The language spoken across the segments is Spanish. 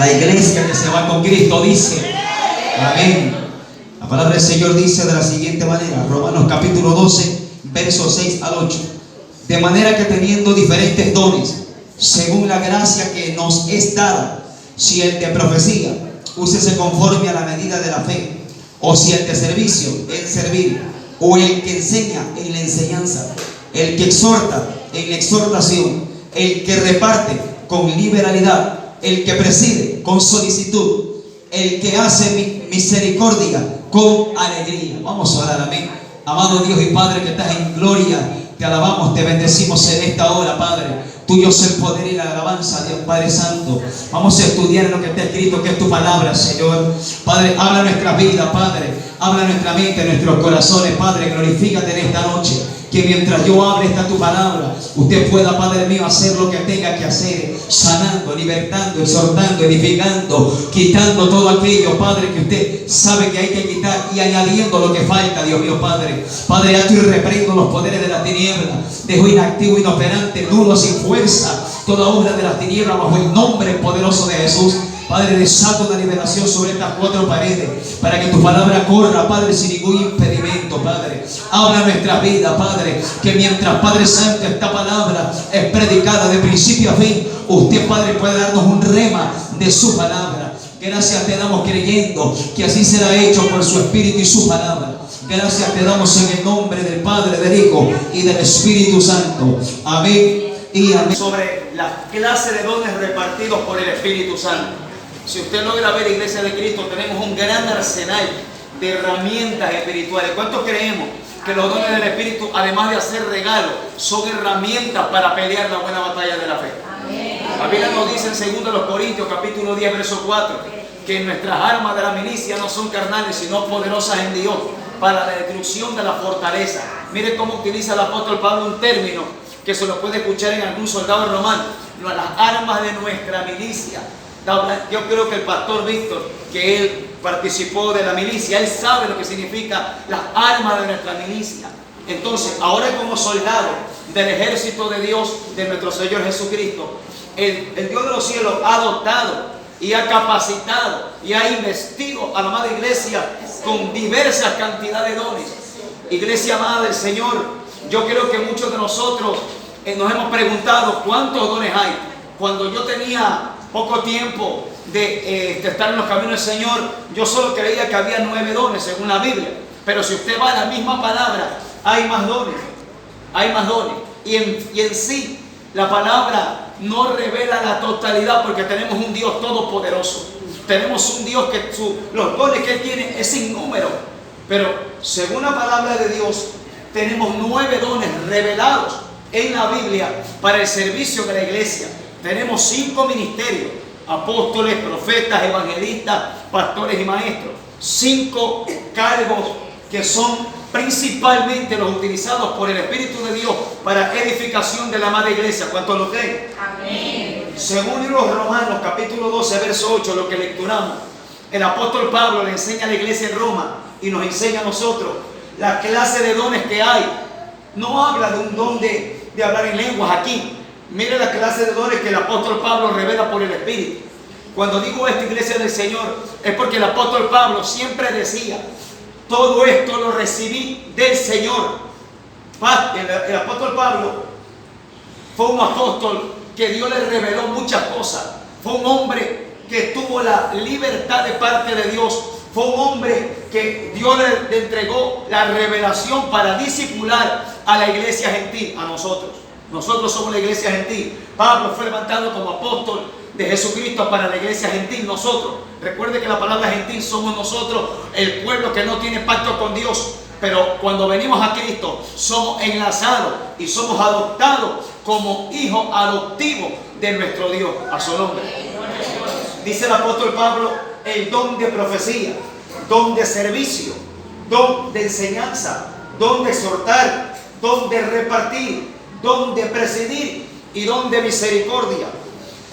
La iglesia que se va con Cristo dice, amén. La palabra del Señor dice de la siguiente manera, Romanos capítulo 12, versos 6 al 8. De manera que teniendo diferentes dones, según la gracia que nos es dada, si el de profecía, úsese conforme a la medida de la fe, o si el de servicio, el servir, o el que enseña en la enseñanza, el que exhorta en la exhortación, el que reparte con liberalidad, el que preside con solicitud, el que hace misericordia con alegría. Vamos a orar, amén. Amado Dios y Padre que estás en gloria, te alabamos, te bendecimos en esta hora, Padre. Tuyo es el poder y la alabanza, Dios Padre Santo. Vamos a estudiar lo que está escrito, que es tu palabra, Señor. Padre, habla nuestra vida, Padre. Habla nuestra mente, nuestros corazones, Padre. Glorifícate en esta noche. Que mientras yo hable esta tu palabra, usted pueda, Padre mío, hacer lo que tenga que hacer, sanando, libertando, exhortando, edificando, quitando todo aquello, Padre, que usted sabe que hay que quitar y añadiendo lo que falta, Dios mío, Padre. Padre, ya tú reprendo los poderes de la tiniebla, dejo inactivo, inoperante, nulo, sin fuerza, toda obra de las tinieblas bajo el nombre poderoso de Jesús. Padre, desato una liberación sobre estas cuatro paredes para que tu palabra corra, Padre, sin ningún impedimento, Padre. Habla nuestra vida, Padre, que mientras, Padre Santo, esta palabra es predicada de principio a fin, usted, Padre, puede darnos un rema de su palabra. Gracias te damos creyendo que así será hecho por su Espíritu y su palabra. Gracias te damos en el nombre del Padre, del Hijo y del Espíritu Santo. Amén y amén. Sobre la clase de dones repartidos por el Espíritu Santo. Si usted logra ver, Iglesia de Cristo, tenemos un gran arsenal de herramientas espirituales. ¿Cuántos creemos que los dones del Espíritu, además de hacer regalos, son herramientas para pelear la buena batalla de la fe? Amén. La Biblia nos dice en 2 Corintios capítulo 10 verso 4 que nuestras armas de la milicia no son carnales sino poderosas en Dios para la destrucción de la fortaleza. Mire cómo utiliza el apóstol Pablo un término que se lo puede escuchar en algún soldado romano. Las armas de nuestra milicia. Yo creo que el pastor Víctor, que él participó de la milicia, él sabe lo que significa las armas de nuestra milicia. Entonces, ahora como soldado del ejército de Dios, de nuestro Señor Jesucristo, el Dios de los cielos ha dotado y ha capacitado y ha investido a la amada iglesia con diversas cantidades de dones. Iglesia amada del Señor, yo creo que muchos de nosotros nos hemos preguntado cuántos dones hay. Cuando yo tenía poco tiempo de estar en los caminos del Señor, yo solo creía que había 9 dones según la Biblia. Pero si usted va a la misma palabra, hay más dones. Hay más dones. Y en sí, la palabra no revela la totalidad porque tenemos un Dios todopoderoso. Tenemos un Dios que los dones que Él tiene es sin número. Pero según la palabra de Dios, tenemos 9 dones revelados en la Biblia para el servicio de la iglesia. Tenemos 5 ministerios: apóstoles, profetas, evangelistas, pastores y maestros. 5 cargos que son principalmente los utilizados por el Espíritu de Dios para edificación de la amada iglesia. ¿Cuántos lo creen? Amén. Según los Romanos capítulo 12 verso 8, lo que lecturamos, el apóstol Pablo le enseña a la iglesia en Roma y nos enseña a nosotros la clase de dones que hay. No habla de un don de hablar en lenguas aquí. Mire la clase de dones que el apóstol Pablo revela por el Espíritu. Cuando digo esta iglesia del Señor, es porque el apóstol Pablo siempre decía: todo esto lo recibí del Señor. El apóstol Pablo fue un apóstol que Dios le reveló muchas cosas. Fue un hombre que tuvo la libertad de parte de Dios. Fue un hombre que Dios le entregó la revelación para discipular a la iglesia gentil, a nosotros. Nosotros somos la iglesia gentil. Pablo fue levantado como apóstol de Jesucristo para la iglesia gentil. Nosotros, recuerde que la palabra gentil somos nosotros, el pueblo que no tiene pacto con Dios. Pero cuando venimos a Cristo, somos enlazados y somos adoptados como hijos adoptivos de nuestro Dios, a su nombre. Dice el apóstol Pablo: el don de profecía, don de servicio, don de enseñanza, don de exhortar, don de repartir, don de presidir y don de misericordia.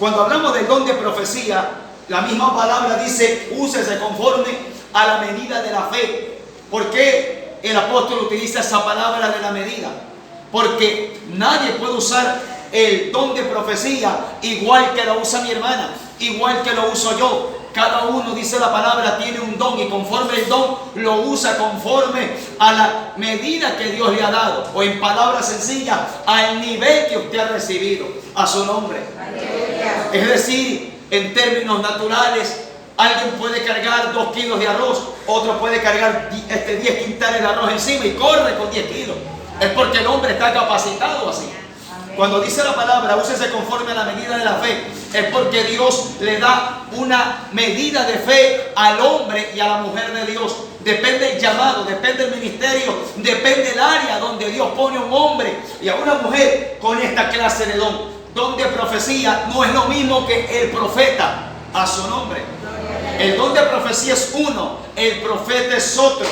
Cuando hablamos del don de profecía, la misma palabra dice: úsese conforme a la medida de la fe. ¿Por qué el apóstol utiliza esa palabra de la medida? Porque nadie puede usar el don de profecía igual que lo usa mi hermana, igual que lo uso yo. Cada uno, dice la palabra, tiene un don y conforme el don lo usa conforme a la medida que Dios le ha dado, o en palabras sencillas, al nivel que usted ha recibido, a su nombre. Es decir, en términos naturales, alguien puede cargar 2 kilos de arroz, otro puede cargar 10 quintales de arroz encima y corre con 10 kilos. Es porque el hombre está capacitado así. Cuando dice la palabra, úsese conforme a la medida de la fe, es porque Dios le da una medida de fe al hombre y a la mujer de Dios. Depende el llamado, depende el ministerio, depende el área donde Dios pone a un hombre y a una mujer con esta clase de don. Don de profecía no es lo mismo que el profeta, a su nombre. El don de profecía es uno, el profeta es otro.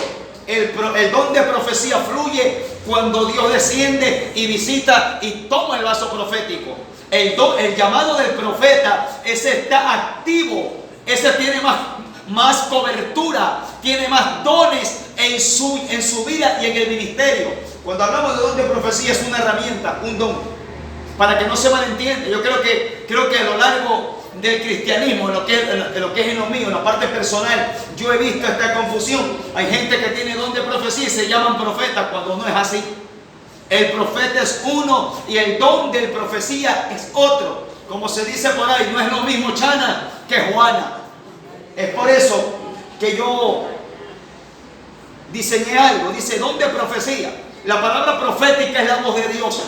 El don de profecía fluye cuando Dios desciende y visita y toma el vaso profético. El llamado del profeta, ese está activo, ese tiene más cobertura, tiene más dones en su vida y en el ministerio. Cuando hablamos de don de profecía es una herramienta, un don, para que no se malentienda. Yo creo que a lo largo del cristianismo, en lo que es en lo mío, en la parte personal, yo he visto esta confusión. Hay gente que tiene don de profecía y se llaman profetas cuando no es así. El profeta es uno y el don de profecía es otro. Como se dice por ahí, no es lo mismo Chana que Juana. Es por eso que yo diseñé algo, dice don de profecía. La palabra profética es la voz de Dios.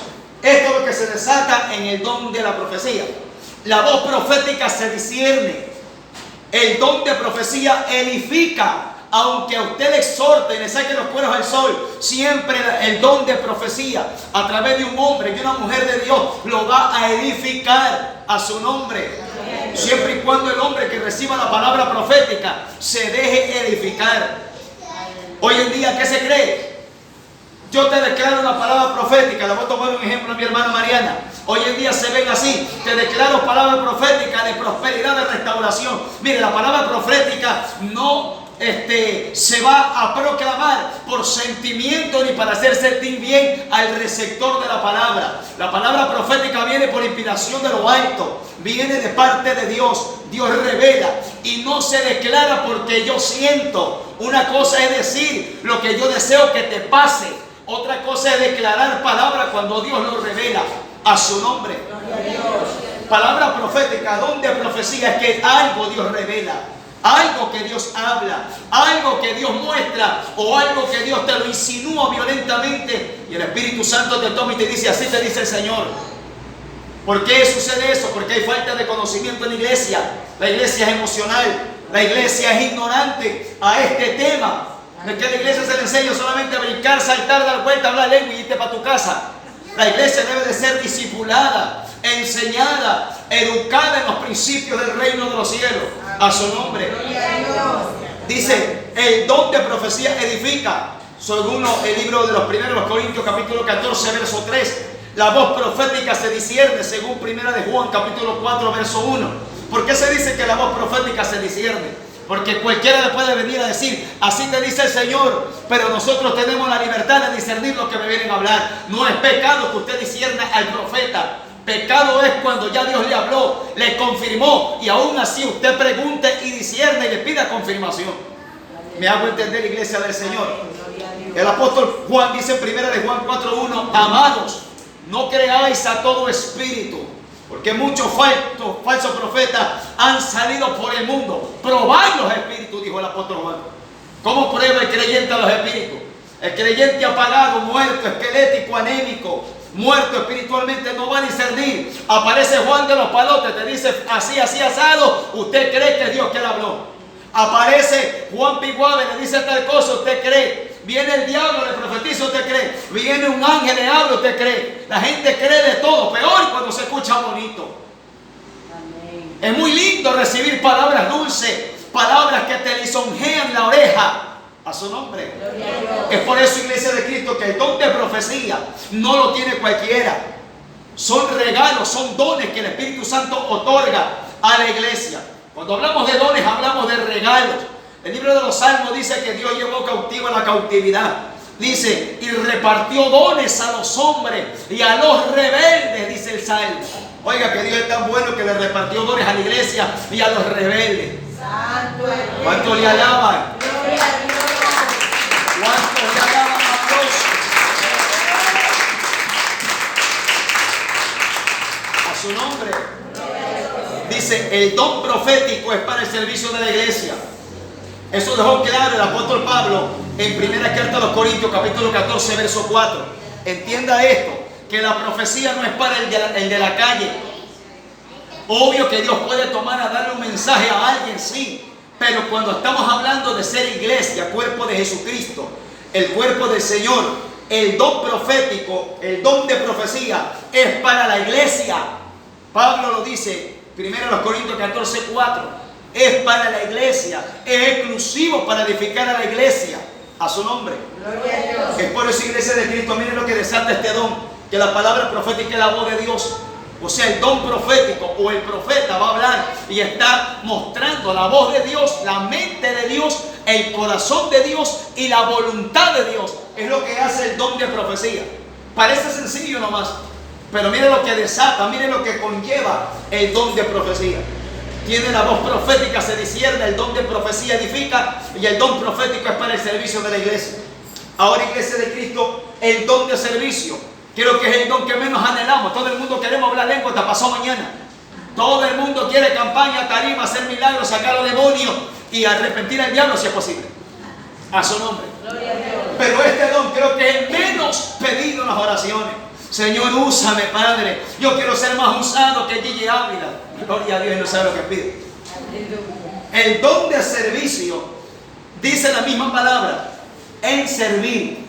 Esto es lo que se desata en el don de la profecía. La voz profética se discierne. El don de profecía edifica. Aunque a usted le exhorte y le saque los cueros al sol, siempre el don de profecía a través de un hombre y una mujer de Dios lo va a edificar, a su nombre. Siempre y cuando el hombre que reciba la palabra profética se deje edificar. Hoy en día, ¿qué se cree? Yo te declaro la palabra profética. Le voy a tomar un ejemplo a mi hermana Mariana. Hoy en día se ven así. Te declaro palabra profética de prosperidad, de restauración. Mire, la palabra profética no se va a proclamar por sentimiento ni para hacer sentir bien al receptor de la palabra. La palabra profética viene por inspiración de lo alto, viene de parte de Dios. Dios revela y no se declara porque yo siento. Una cosa es decir lo que yo deseo que te pase, otra cosa es declarar palabra cuando Dios lo revela, a su nombre. Palabra profética, don de profecía, es que algo Dios revela, algo que Dios habla, algo que Dios muestra o algo que Dios te lo insinúa violentamente y el Espíritu Santo te toma y te dice, así te dice el Señor. ¿Por qué sucede eso? Porque hay falta de conocimiento en la iglesia. La iglesia es emocional, la iglesia es ignorante a este tema. No es que a la iglesia se le enseña solamente a brincar, saltar, dar vuelta, hablar lengua y irte para tu casa. La iglesia debe de ser discipulada, enseñada, educada en los principios del reino de los cielos, a su nombre. Dice, el don de profecía edifica. Según el libro de los primeros Corintios, capítulo 14, verso 3. La voz profética se discierne, según primera de Juan, capítulo 4, verso 1. ¿Por qué se dice que la voz profética se discierne? Porque cualquiera le puede venir a decir, así te dice el Señor, pero nosotros tenemos la libertad de discernir lo que me vienen a hablar. No es pecado que usted discierna al profeta. Pecado es cuando ya Dios le habló, le confirmó y aún así usted pregunte y discierne y le pida confirmación. ¿Me hago entender, iglesia del Señor? El apóstol Juan dice en primera de Juan 4:1, amados, no creáis a todo espíritu, porque muchos falsos profetas han salido por el mundo. Probad los espíritus, dijo el apóstol Juan. ¿Cómo prueba el creyente a los espíritus? El creyente apagado, muerto, esquelético, anémico, muerto espiritualmente, no va a discernir. Aparece Juan de los Palotes, te dice así, así asado, usted cree que es Dios que le habló. Aparece Juan Piguave, le dice tal cosa, usted cree. Viene el diablo, le profetiza, usted cree. Viene un ángel, le habla, usted cree. La gente cree de todo, peor cuando se escucha bonito. Amén. Es muy lindo recibir palabras dulces, palabras que te lisonjean la oreja, a su nombre. Es por eso, iglesia de Cristo, que el don de profecía no lo tiene cualquiera. Son regalos, son dones que el Espíritu Santo otorga a la iglesia. Cuando hablamos de dones, hablamos de regalos. El libro de los Salmos dice que Dios llevó cautiva la cautividad. Dice, y repartió dones a los hombres y a los rebeldes, dice el Salmo. Oiga, que Dios es tan bueno que le repartió dones a la iglesia y a los rebeldes. ¿Cuánto le alaban? ¿Cuánto le alaban a Dios? A su nombre. Dice, el don profético es para el servicio de la iglesia. Eso dejó claro el apóstol Pablo en primera carta a los Corintios, capítulo 14, verso 4. Entienda esto, que la profecía no es para el de la calle. Obvio que Dios puede tomar a darle un mensaje a alguien, sí. Pero cuando estamos hablando de ser iglesia, cuerpo de Jesucristo, el cuerpo del Señor, el don profético, el don de profecía es para la iglesia. Pablo lo dice, primero a los Corintios 14, 4. Es para la iglesia, es exclusivo para edificar a la iglesia. A su nombre. Es por eso, iglesia de Cristo, miren lo que desata este don, que la palabra profética es la voz de Dios. O sea, el don profético o el profeta va a hablar y está mostrando la voz de Dios, la mente de Dios, el corazón de Dios y la voluntad de Dios. Es lo que hace el don de profecía. Parece sencillo nomás, pero miren lo que desata, miren lo que conlleva el don de profecía. Tiene la voz profética, se discierne, el don de profecía edifica y el don profético es para el servicio de la iglesia. Ahora, iglesia de Cristo, el don de servicio, creo que es el don que menos anhelamos. Todo el mundo queremos hablar lengua hasta pasado mañana. Todo el mundo quiere campaña, tarima, hacer milagros, sacar a los demonios y arrepentir al diablo si es posible. A su nombre. Pero este don creo que es menos pedido en las oraciones. Señor, úsame, Padre. Yo quiero ser más usado que Gigi Ávila. Gloria a Dios, no sabe lo que pide. El don de servicio, dice la misma palabra, en servir.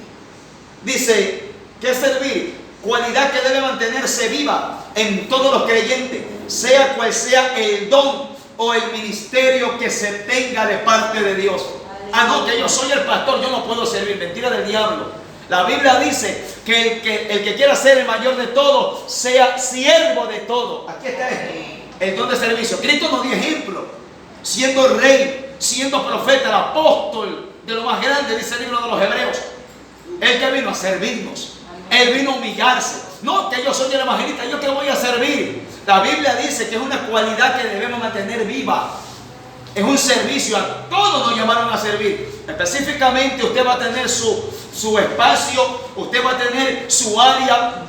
Dice, ¿qué es servir? Cualidad que debe mantenerse viva en todos los creyentes, sea cual sea el don o el ministerio que se tenga de parte de Dios. Ah, no, que yo soy el pastor, yo no puedo servir. Mentira del diablo. La Biblia dice que el que quiera ser el mayor de todo, sea siervo de todo. Aquí está el don de servicio. Cristo nos dio ejemplo, siendo rey, siendo profeta, el apóstol de lo más grande, dice el libro de los Hebreos. Él que vino a servirnos, Él vino a humillarse. No, que yo soy el evangelista, yo que voy a servir. La Biblia dice que es una cualidad que debemos mantener viva. Es un servicio, a todos nos llamaron a servir. Específicamente usted va a tener su espacio, usted va a tener su área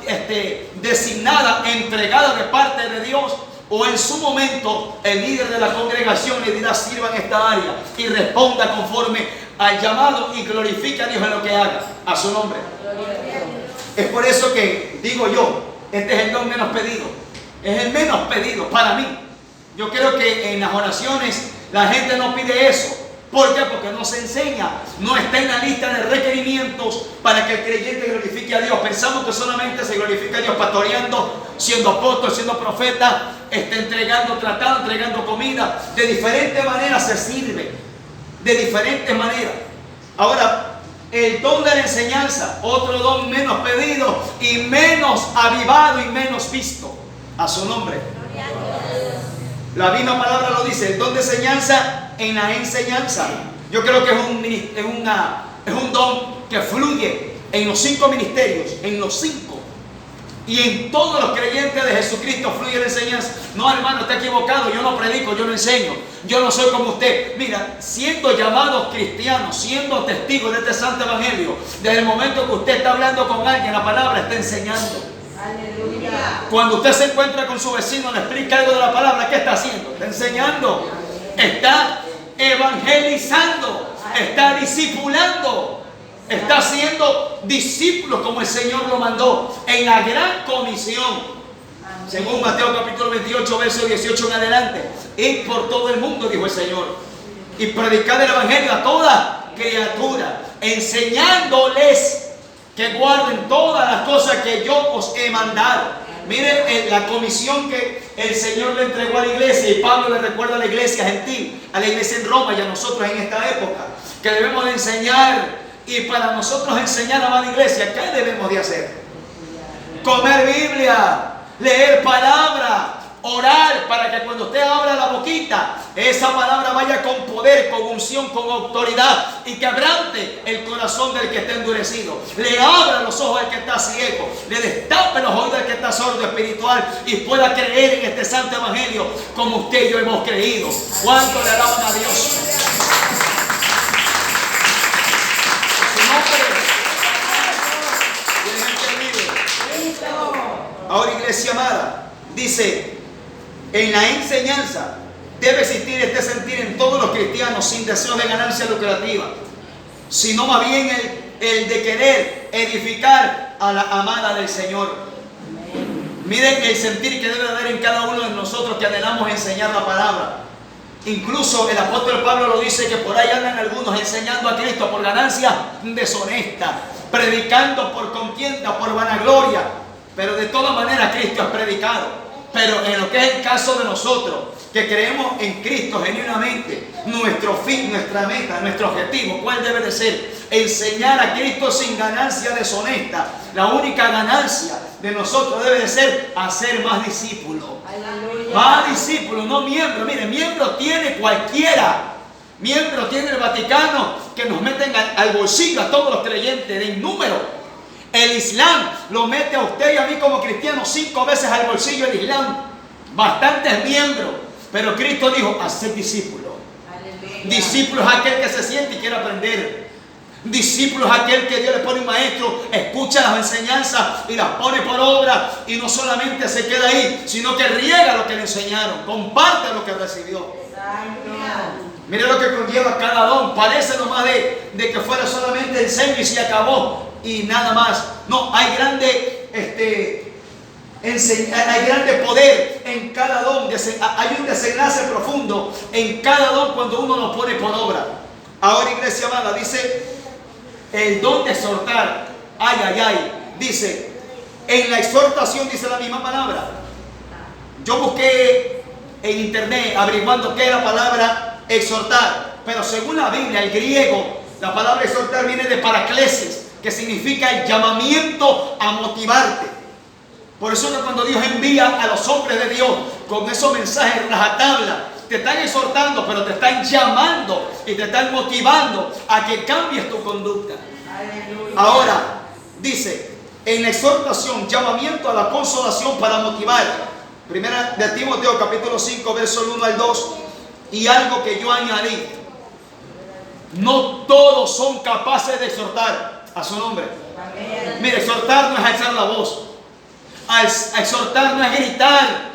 designada, entregada de parte de Dios. O en su momento el líder de la congregación le dirá, sirva en esta área y responda conforme al llamado y glorifique a Dios en lo que haga. A su nombre. Es por eso que digo yo, este es el don menos pedido. Es el menos pedido para mí. Yo creo que en las oraciones la gente no pide eso. ¿Por qué? Porque no se enseña. No está en la lista de requerimientos para que el creyente glorifique a Dios. Pensamos que solamente se glorifica a Dios pastoreando, siendo apóstol, siendo profeta, entregando tratado, entregando comida. De diferentes maneras se sirve. De diferentes maneras. Ahora, el don de la enseñanza, otro don menos pedido y menos avivado y menos visto. A su nombre. La misma palabra lo dice, el don de enseñanza en la enseñanza. Yo creo que es un don que fluye en los 5 ministerios, en los 5. Y en todos los creyentes de Jesucristo fluye la enseñanza. No, hermano, está equivocado, yo no predico, yo no enseño. Yo no soy como usted. Mira, siendo llamados cristianos, siendo testigos de este santo evangelio, desde el momento que usted está hablando con alguien, la palabra está enseñando. Aleluya. Cuando usted se encuentra con su vecino, le explica algo de la palabra, ¿qué está haciendo? Está enseñando, está evangelizando, está discipulando, está haciendo discípulos como el Señor lo mandó en la gran comisión. Según Mateo capítulo 28, verso 18 en adelante, ir por todo el mundo, dijo el Señor, y predicar el evangelio a toda criatura, enseñándoles que guarden todas las cosas que yo os he mandado. Miren la comisión que el Señor le entregó a la iglesia, y Pablo le recuerda a la iglesia gentil, a la iglesia en Roma y a nosotros en esta época, que debemos de enseñar. Y para nosotros enseñar a la iglesia, ¿qué debemos de hacer? Comer Biblia, leer palabra, Orar para que cuando usted abra la boquita, esa palabra vaya con poder, con unción, con autoridad y quebrante el corazón del que está endurecido. Le abra los ojos al que está ciego, le destape los oídos al que está sordo espiritual y pueda creer en este santo evangelio como usted y yo hemos creído. ¿Cuánto le alaban a Dios? Su nombre. Ahora, iglesia amada, dice, en la enseñanza debe existir este sentir en todos los cristianos sin deseo de ganancia lucrativa, sino más bien el de querer edificar a la amada del Señor. Miren el sentir que debe haber en cada uno de nosotros que anhelamos enseñar la palabra. Incluso el apóstol Pablo lo dice, que por ahí andan algunos enseñando a Cristo por ganancia deshonesta, predicando por contienda, por vanagloria, pero de todas maneras Cristo es predicado. Pero en lo que es el caso de nosotros, que creemos en Cristo genuinamente, nuestro fin, nuestra meta, nuestro objetivo, ¿cuál debe de ser? Enseñar a Cristo sin ganancia deshonesta. La única ganancia de nosotros debe de ser hacer más discípulos. Más discípulos, no miembros. Mire, miembros tiene cualquiera. Miembros tiene el Vaticano, que nos meten al bolsillo a todos los creyentes de número. El Islam lo mete a usted y a mí como cristianos 5 veces al bolsillo el Islam. Bastantes miembros. Pero Cristo dijo, hacer discípulos. Discípulo es aquel que se siente y quiere aprender. Discípulo es aquel que Dios le pone un maestro, escucha las enseñanzas y las pone por obra. Y no solamente se queda ahí, sino que riega lo que le enseñaron. Comparte lo que recibió. Mire lo que conlleva cada don. Parece nomás de que fuera solamente enseño y se acabó. Y nada más. No, hay grande poder en cada don. Hay un desenlace profundo en cada don cuando uno lo pone por obra. Ahora, iglesia amada, dice el don de exhortar. Ay, ay, ay. Dice, en la exhortación dice la misma palabra. Yo busqué en internet averiguando qué es la palabra exhortar. Pero según la Biblia, el griego, la palabra exhortar viene de paraklesis, que significa el llamamiento a motivarte. Por eso que cuando Dios envía a los hombres de Dios con esos mensajes rajatabla, te están exhortando, pero te están llamando y te están motivando a que cambies tu conducta. Aleluya. Ahora, dice, en la exhortación, llamamiento a la consolación para motivar. Primera de Timoteo capítulo 5, verso 1 al 2. Y algo que yo añadí, no todos son capaces de exhortar. A su nombre. Amén. Mire, exhortar no es alzar la voz. Exhortar no es gritar.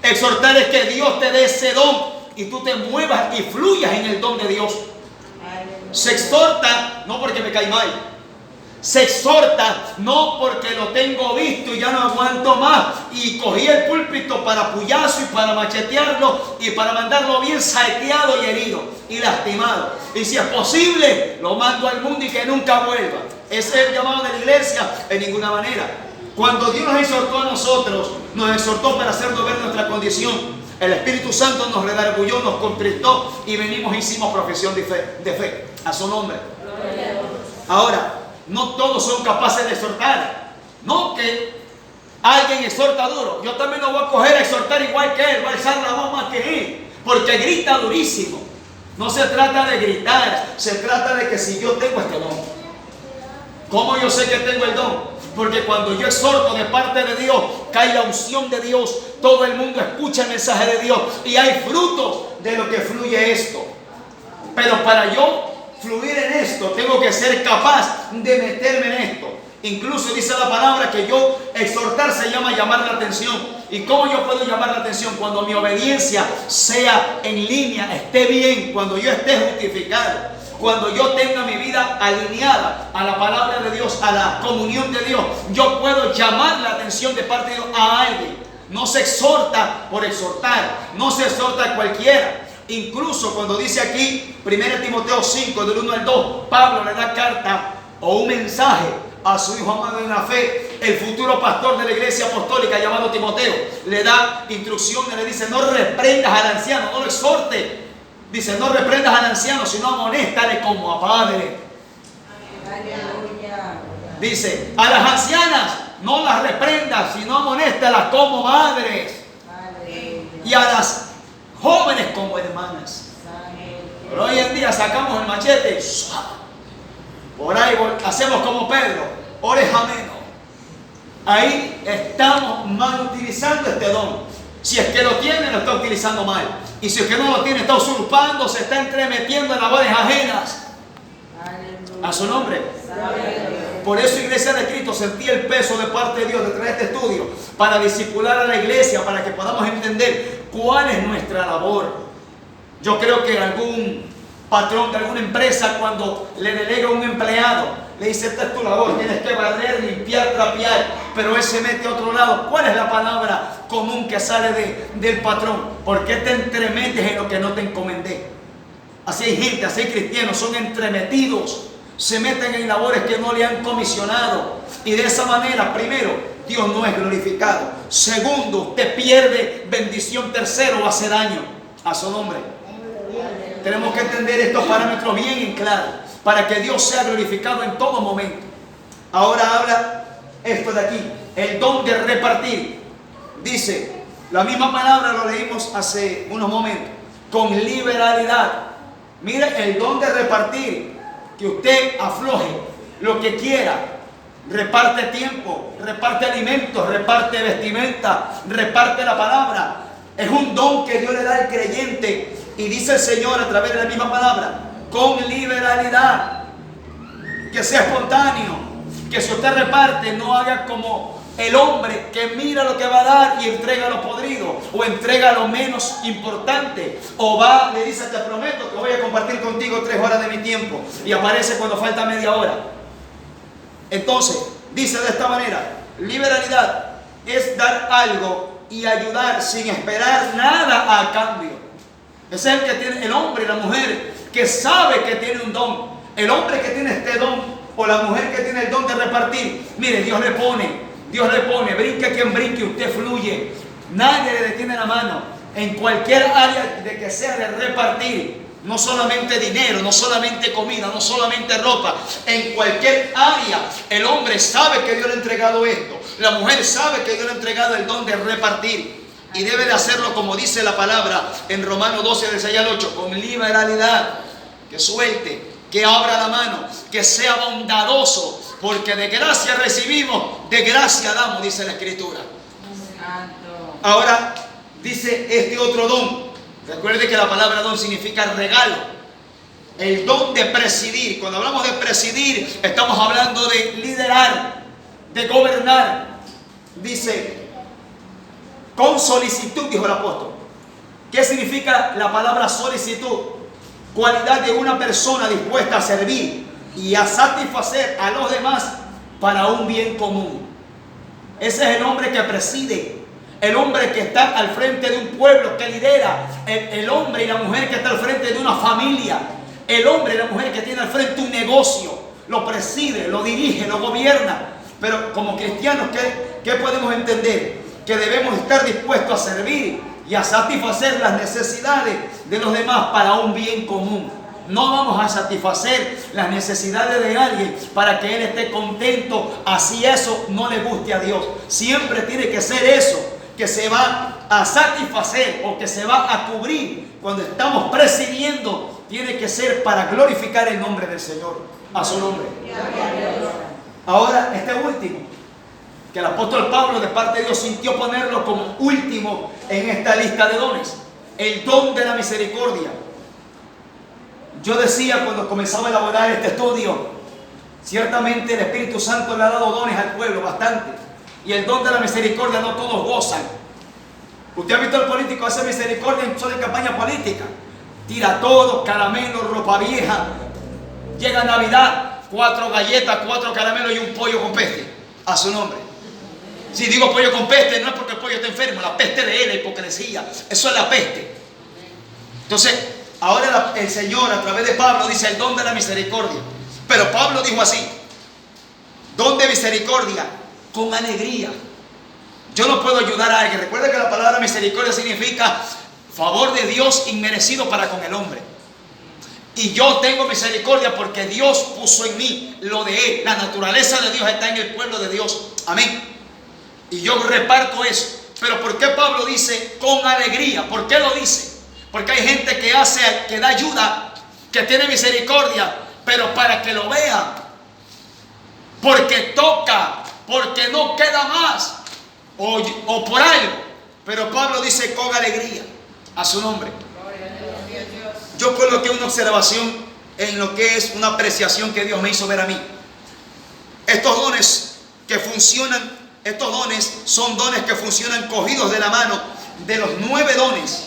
Exhortar es que Dios te dé ese don y tú te muevas y fluyas en el don de Dios. Se exhorta no porque me cae mal. Se exhorta no porque lo tengo visto y ya no aguanto más y cogí el púlpito para puyazo y para machetearlo y para mandarlo bien saeteado y herido y lastimado. Y si es posible, lo mando al mundo y que nunca vuelva. Ese es el llamado de la iglesia, en ninguna manera. Cuando Dios nos exhortó a nosotros, nos exhortó para hacernos ver nuestra condición. El Espíritu Santo nos redargulló, nos contristó y venimos y hicimos profesión de fe. A su nombre. Ahora, no todos son capaces de exhortar. No que alguien exhorta duro. Yo también no voy a coger a exhortar igual que él. Voy a alzar la voz más que él. Porque grita durísimo. No se trata de gritar. Se trata de que si yo tengo este don. ¿Cómo yo sé que tengo el don? Porque cuando yo exhorto de parte de Dios, cae la unción de Dios. Todo el mundo escucha el mensaje de Dios. Y hay frutos de lo que fluye esto. Pero para yo fluir en esto, tengo que ser capaz de meterme en esto. Incluso dice la palabra que yo exhortar se llama llamar la atención. ¿Y cómo yo puedo llamar la atención? Cuando mi obediencia sea en línea, esté bien, cuando yo esté justificado, cuando yo tenga mi vida alineada a la palabra de Dios, a la comunión de Dios, yo puedo llamar la atención de parte de Dios a alguien. No se exhorta por exhortar, no se exhorta a cualquiera. Incluso cuando dice aquí 1 Timoteo 5 del 1 al 2, Pablo le da carta o un mensaje a su hijo amado en la fe, el futuro pastor de la iglesia apostólica llamado Timoteo. Le da instrucciones, le dice: no reprendas al anciano, no lo exhorte. Dice: no reprendas al anciano, sino amonéstale como a padre. Dice: a las ancianas no las reprendas, sino amonéstalas como madres. Y a las jóvenes como hermanas. Pero hoy en día sacamos el machete. Por ahí hacemos como Pedro, oreja menos. Ahí estamos mal utilizando este don. Si es que lo tiene, lo está utilizando mal. Y si es que no lo tiene, está usurpando, se está entremetiendo en labores ajenas. A su nombre. Por eso, Iglesia de Cristo, sentí el peso de parte de Dios de traer este estudio para discipular a la iglesia, para que podamos entender cuál es nuestra labor. Yo creo que algún patrón de alguna empresa, cuando le delega a un empleado, le dice: esta es tu labor, tienes que barrer, limpiar, trapear, pero él se mete a otro lado. ¿Cuál es la palabra común que sale del patrón? ¿Por qué te entremetes en lo que no te encomendé? Así hay gente, así hay cristianos, son entremetidos, se meten en labores que no le han comisionado, y de esa manera, primero, Dios no es glorificado. Segundo, te pierde bendición. Tercero, hace daño a su nombre. Tenemos que entender estos parámetros bien en claro para que Dios sea glorificado en todo momento. Ahora habla esto de aquí, el don de repartir. Dice, la misma palabra lo leímos hace unos momentos, con liberalidad. Mire, el don de repartir, que usted afloje lo que quiera, reparte tiempo, reparte alimentos, reparte vestimenta, reparte la palabra. Es un don que Dios le da al creyente. Y dice el Señor a través de la misma palabra, con liberalidad, que sea espontáneo, que si usted reparte no haga como el hombre que mira lo que va a dar y entrega lo podrido, o entrega lo menos importante, o va, le dice: te prometo que voy a compartir contigo 3 horas de mi tiempo, y aparece cuando falta media hora. Entonces, dice de esta manera, liberalidad es dar algo y ayudar sin esperar nada a cambio. Ese es el que tiene, el hombre y la mujer que sabe que tiene un don. El hombre que tiene este don, o la mujer que tiene el don de repartir. Mire, Dios le pone, brinque quien brinque, usted fluye. Nadie le detiene la mano. En cualquier área de que sea de repartir, no solamente dinero, no solamente comida, no solamente ropa, en cualquier área, el hombre sabe que Dios le ha entregado esto. La mujer sabe que Dios le ha entregado el don de repartir. Y debe de hacerlo como dice la palabra en Romanos 12, del 6 al 8, con liberalidad, que suelte, que abra la mano, que sea bondadoso, porque de gracia recibimos, de gracia damos, dice la Escritura. Ahora dice este otro don. Recuerde que la palabra don significa regalo. El don de presidir. Cuando hablamos de presidir, estamos hablando de liderar, de gobernar. Dice, con solicitud, dijo el apóstol. ¿Qué significa la palabra solicitud? Cualidad de una persona dispuesta a servir y a satisfacer a los demás para un bien común. Ese es el hombre que preside, el hombre que está al frente de un pueblo, que lidera, el hombre y la mujer que está al frente de una familia, el hombre y la mujer que tiene al frente un negocio, lo preside, lo dirige, lo gobierna. Pero como cristianos, ¿qué podemos entender? Que debemos estar dispuestos a servir y a satisfacer las necesidades de los demás para un bien común. No vamos a satisfacer las necesidades de alguien para que él esté contento, así eso no le guste a Dios. Siempre tiene que ser eso que se va a satisfacer o que se va a cubrir cuando estamos presidiendo. Tiene que ser para glorificar el nombre del Señor, a su nombre. Ahora, este último, que el apóstol Pablo de parte de Dios sintió ponerlo como último en esta lista de dones, el don de la misericordia. Yo decía cuando comenzaba a elaborar este estudio, ciertamente el Espíritu Santo le ha dado dones al pueblo, bastante, y el don de la misericordia no todos gozan. Usted ha visto al político hacer misericordia en solo en campaña política, tira todo, caramelo, ropa vieja, llega Navidad, 4 galletas, 4 caramelos y un pollo con peste, a su nombre. Si digo pollo con peste, no es porque el pollo está enfermo, la peste de él, la hipocresía, eso es la peste. Entonces, ahora el Señor a través de Pablo dice el don de la misericordia. Pero Pablo dijo así, don de misericordia con alegría. Yo no puedo ayudar a alguien. Recuerda que la palabra misericordia significa favor de Dios inmerecido para con el hombre. Y yo tengo misericordia porque Dios puso en mí lo de Él. La naturaleza de Dios está en el pueblo de Dios. Amén. y yo reparto eso. Pero ¿por qué Pablo dice con alegría? ¿Por qué lo dice? Porque hay gente que da ayuda, que tiene misericordia, pero para que lo vean, porque toca, porque no queda más, o por algo. Pero Pablo dice con alegría, a su nombre. Yo coloqué una observación en lo que es una apreciación que Dios me hizo ver a mí. Estos dones que funcionan, estos dones son dones que funcionan cogidos de la mano de los 9 dones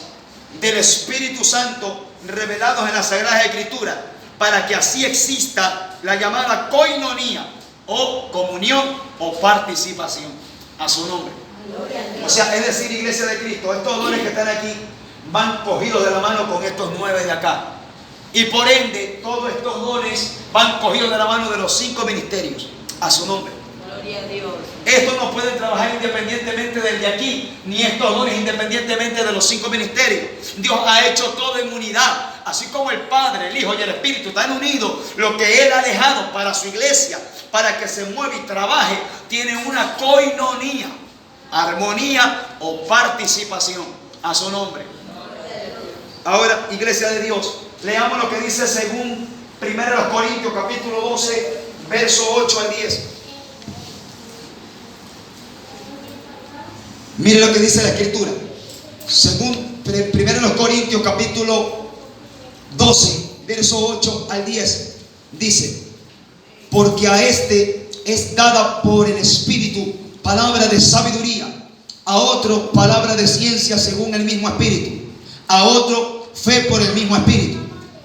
del Espíritu Santo revelados en la Sagrada Escritura, para que así exista la llamada koinonía, o comunión o participación, a su nombre. O sea, es decir, Iglesia de Cristo, estos dones que están aquí van cogidos de la mano con estos 9 de acá, y por ende todos estos dones van cogidos de la mano de los 5 ministerios, a su nombre. Gloria a Dios. Estos no pueden trabajar independientemente del de aquí, ni estos dones independientemente de los 5 ministerios. Dios ha hecho todo en unidad. Así como el Padre, el Hijo y el Espíritu están unidos, lo que Él ha dejado para su iglesia, para que se mueva y trabaje, tiene una koinonía, armonía o participación, a su nombre. Ahora, Iglesia de Dios, leamos lo que dice según 1 Corintios capítulo 12, verso 8 al 10. Mire lo que dice la Escritura. Según 1 Corintios capítulo 12, verso 8 al 10, dice: porque a este es dada por el Espíritu palabra de sabiduría, a otro palabra de ciencia según el mismo Espíritu, a otro fe por el mismo Espíritu,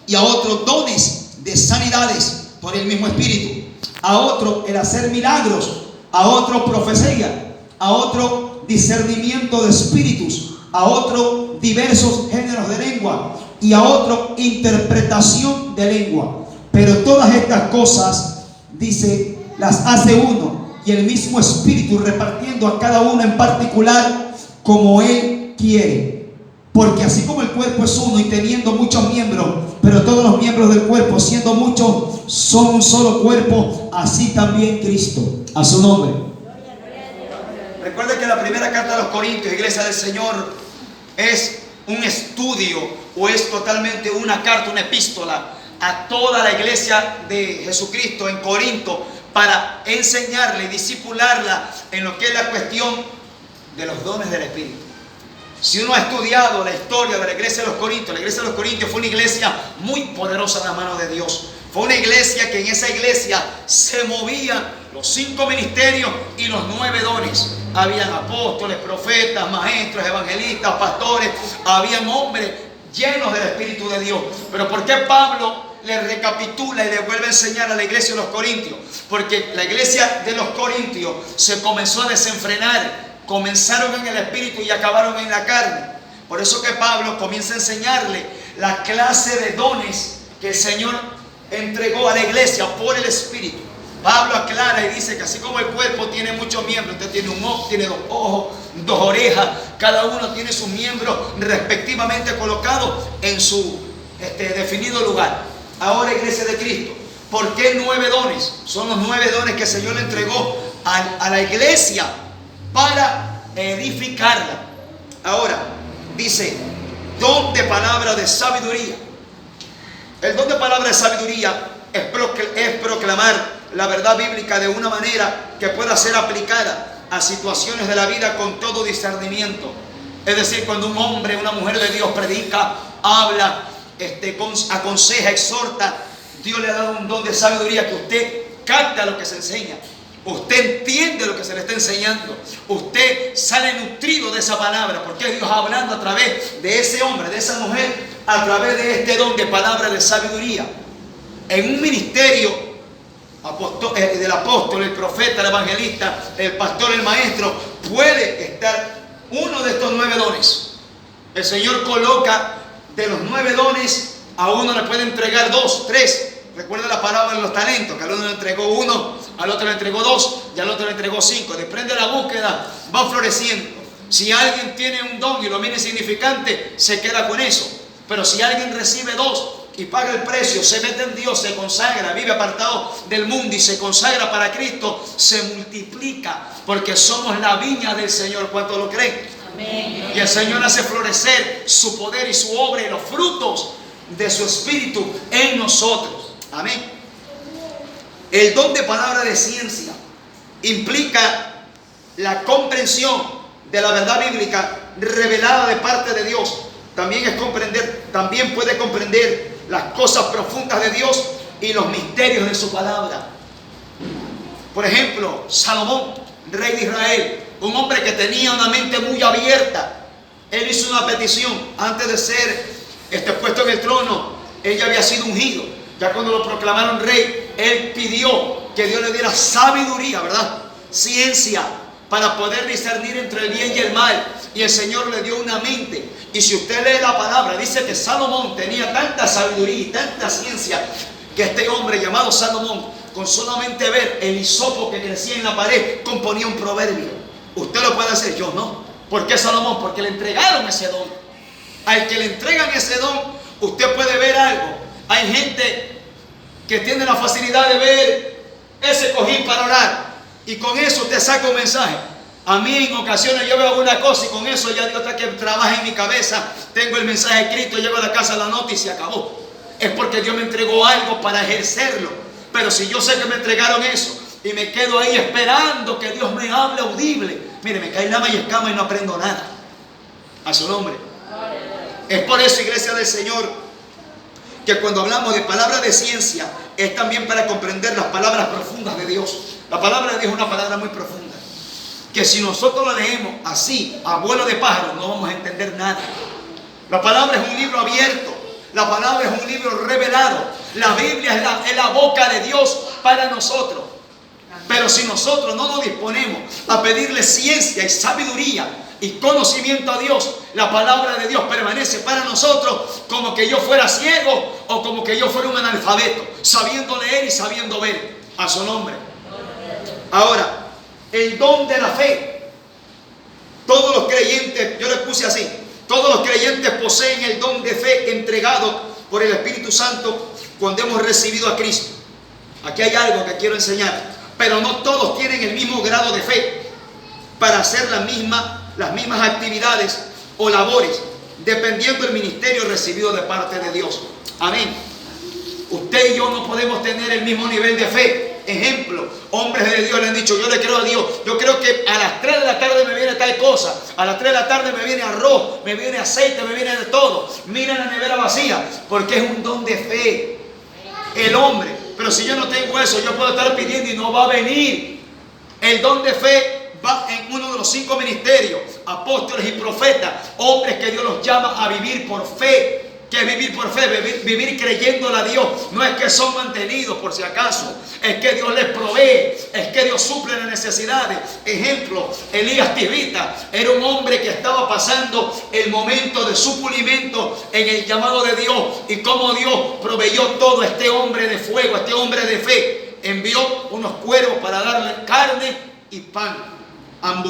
y a otro dones de sanidades por el mismo Espíritu, a otro el hacer milagros, a otro profecía, a otro discernimiento de espíritus, a otro diversos géneros de lengua, y a otro interpretación de lengua. Pero todas estas cosas, dice, las hace uno, y el mismo Espíritu, repartiendo a cada uno en particular como Él quiere. Porque así como el cuerpo es uno y teniendo muchos miembros, pero todos los miembros del cuerpo, siendo muchos, son un solo cuerpo, así también Cristo, a su nombre. Recuerden que la primera carta de los Corintios, Iglesia del Señor, es un estudio, o es totalmente una carta, una epístola a toda la iglesia de Jesucristo en Corinto, para enseñarle y discipularla en lo que es la cuestión de los dones del Espíritu. Si uno ha estudiado la historia de la iglesia de los Corintios, la iglesia de los Corintios fue una iglesia muy poderosa en la mano de Dios. Fue una iglesia que en esa iglesia se movían los 5 ministerios y los 9 dones. Habían apóstoles, profetas, maestros, evangelistas, pastores. Habían hombres llenos del Espíritu de Dios. Pero ¿por qué Pablo le recapitula y le vuelve a enseñar a la iglesia de los Corintios? Porque la iglesia de los Corintios se comenzó a desenfrenar. Comenzaron en el Espíritu y acabaron en la carne. Por eso que Pablo comienza a enseñarle la clase de dones que el Señor entregó a la iglesia por el Espíritu. Pablo aclara y dice que así como el cuerpo tiene muchos miembros, usted tiene un ojo, tiene 2 ojos, 2 orejas, cada uno tiene sus miembros respectivamente colocados en su definido lugar. Ahora, iglesia de Cristo, ¿por qué 9 dones? Son los 9 dones que el Señor le entregó a la iglesia para edificarla. Ahora, dice, don de palabra de sabiduría. El don de palabra de sabiduría es proclamar la verdad bíblica de una manera que pueda ser aplicada a situaciones de la vida con todo discernimiento. Es decir, cuando un hombre, una mujer de Dios predica, habla, aconseja, exhorta, Dios le ha dado un don de sabiduría que usted capta lo que se enseña. Usted entiende lo que se le está enseñando. Usted sale nutrido de esa palabra, porque es Dios hablando a través de ese hombre, de esa mujer, a través de este don de palabra de sabiduría. En un ministerio del apóstol, el profeta, el evangelista, el pastor, el maestro, puede estar uno de estos 9 dones. El Señor coloca de los 9 dones, a uno le puede entregar 2, 3. Recuerda la parábola de los talentos, que al uno le entregó 1, al otro le entregó 2 y al otro le entregó 5. Depende de la búsqueda, va floreciendo. Si alguien tiene un don y lo mira insignificante, se queda con eso. Pero si alguien recibe 2, y paga el precio, se mete en Dios, se consagra, vive apartado del mundo y se consagra para Cristo, se multiplica, porque somos la viña del Señor. ¿Cuántos lo creen? Amén. Y el Señor hace florecer su poder y su obra y los frutos de su Espíritu en nosotros. Amén. El don de palabra de ciencia implica la comprensión de la verdad bíblica revelada de parte de Dios. También puede comprender las cosas profundas de Dios y los misterios de su palabra. Por ejemplo, Salomón, rey de Israel, un hombre que tenía una mente muy abierta. Él hizo una petición antes de ser puesto en el trono. Él ya había sido ungido. Ya cuando lo proclamaron rey, él pidió que Dios le diera sabiduría, ¿verdad? Ciencia, para poder discernir entre el bien y el mal. Y el Señor le dio una mente. Y si usted lee la palabra, dice que Salomón tenía tanta sabiduría y tanta ciencia, que este hombre llamado Salomón, con solamente ver el hisopo que crecía en la pared, componía un proverbio. Usted lo puede hacer, yo no. ¿Por qué Salomón? Porque le entregaron ese don. Al que le entregan ese don, usted puede ver algo. Hay gente que tiene la facilidad de ver ese cojín para orar, y con eso usted saca un mensaje. A mí en ocasiones yo veo alguna cosa y con eso ya Dios está que trabaja en mi cabeza. Tengo el mensaje escrito, llego a la casa, la nota y se acabó. Es porque Dios me entregó algo para ejercerlo. Pero si yo sé que me entregaron eso y me quedo ahí esperando que Dios me hable audible, mire, me cae lama y escama y no aprendo nada. A su nombre. Es por eso, iglesia del Señor, que cuando hablamos de palabra de ciencia, es también para comprender las palabras profundas de Dios. La palabra de Dios es una palabra muy profunda, que si nosotros la leemos así, a vuelo de pájaro, no vamos a entender nada. La palabra es un libro abierto. La palabra es un libro revelado. La Biblia es la boca de Dios para nosotros. Pero si nosotros no nos disponemos a pedirle ciencia y sabiduría y conocimiento a Dios, la palabra de Dios permanece para nosotros como que yo fuera ciego o como que yo fuera un analfabeto, sabiendo leer y sabiendo ver. A su nombre. Ahora, el don de la fe. Todos los creyentes, yo le puse así, todos los creyentes poseen el don de fe entregado por el Espíritu Santo cuando hemos recibido a Cristo. Aquí hay algo que quiero enseñar, pero no todos tienen el mismo grado de fe para hacer las mismas actividades o labores, dependiendo del ministerio recibido de parte de Dios. Amén. Usted y yo no podemos tener el mismo nivel de fe. Ejemplo, hombres de Dios le han dicho, yo le creo a Dios, yo creo que a las 3 de la tarde me viene tal cosa, a las 3 de la tarde me viene arroz, me viene aceite, me viene de todo. Mira la nevera vacía, porque es un don de fe el hombre. Pero si yo no tengo eso, yo puedo estar pidiendo y no va a venir. El don de fe va en uno de los 5 ministerios, apóstoles y profetas, hombres que Dios los llama a vivir por fe. ¿Qué es vivir por fe? Vivir creyéndole a Dios. No es que son mantenidos por si acaso, es que Dios les provee, es que Dios suple las necesidades. Ejemplo, Elías Tisbita era un hombre que estaba pasando el momento de su pulimento en el llamado de Dios, y cómo Dios proveyó todo. Este hombre de fuego, este hombre de fe, envió unos cuervos para darle carne y pan.